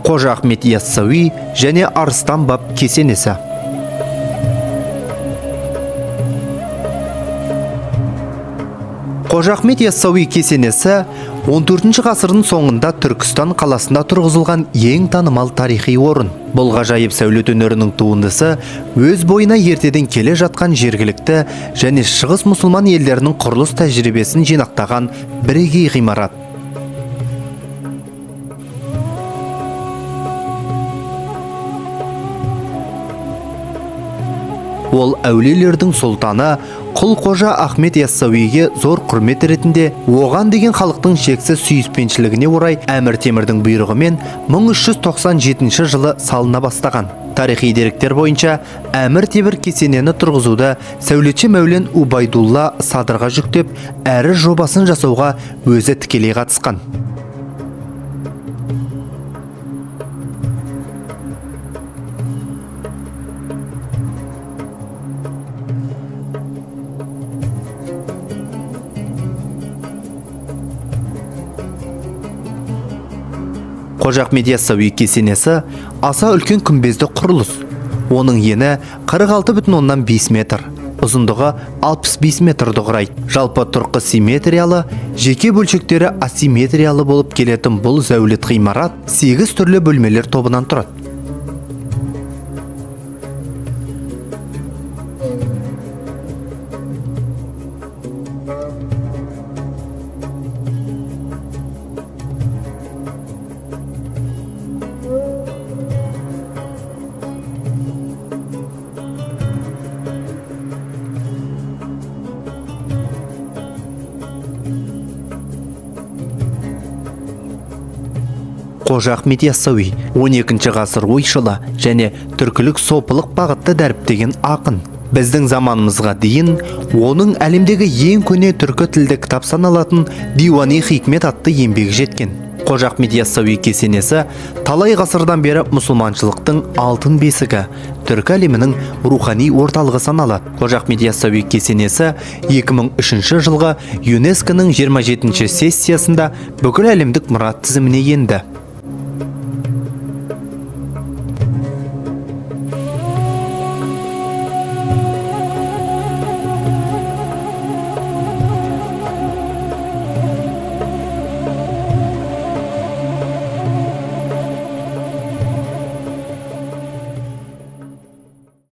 Қожа Ахмет Яссауи және Арыстан баб кесенесі. Қожа Ахмет Яссауи кесенесі 14 ғасырдың соңында Түркістан қаласында тұрғызылған ең танымал тарихи орын. Бұл ғажайып сәулет өнерінің туындысы өз бойына ертеден келе жатқан жергілікті және шығыс мұсылман елдерінің құрылыс тәжірибесін жинақтаған бірегей ғимарат. Ол әулиелердің сұлтаны Құл Қожа Ахмет Яссауиге зор құрмет ретінде оған деген халықтың шексіз сүйіспеншілігіне орай Әмір Темірдің бұйрығымен 1397 жылы салына бастаған. Тарихи деректер бойынша Әмір Темір кесенені тұрғызуды сәулетші Мәулен Убайдулла Садырға жүктеп, әрі жобасын жасауға өзі тікелей қатысқан. Қожа Ахмет Яссауи кесенесі аса үлкен күмбезді құрылыс. Оның ені 46,5 метр, ұзындығы 65 метрді құрайды. Жалпы тұрқы симметриялы, жеке бөлшектері асимметриялы болып келетін бұл зәулет ғимарат 8 түрлі бөлмелер тобынан тұрады. Қожа Ахмет Яссауи 12 ғасыр ойшылы және түркілік сопылық бағытты дәріптеген ақын. Біздің заманымызға дейін оның әлемдегі ең көне түркі тілді кітап саналатын Диуани Хикмет атты еңбегі жеткен. Қожа Ахмет Яссауи кесенесі талай ғасырдан бері мұсылманшылықтың алтын бесігі, түркі әлемінің рухани орталығы саналады. Қожа Ахмет Яссауи кесенесі 2003 жылғы ЮНЕСКО-ның 27-ші сессиясында бүкіл әлемдік мұра тізіміне енді.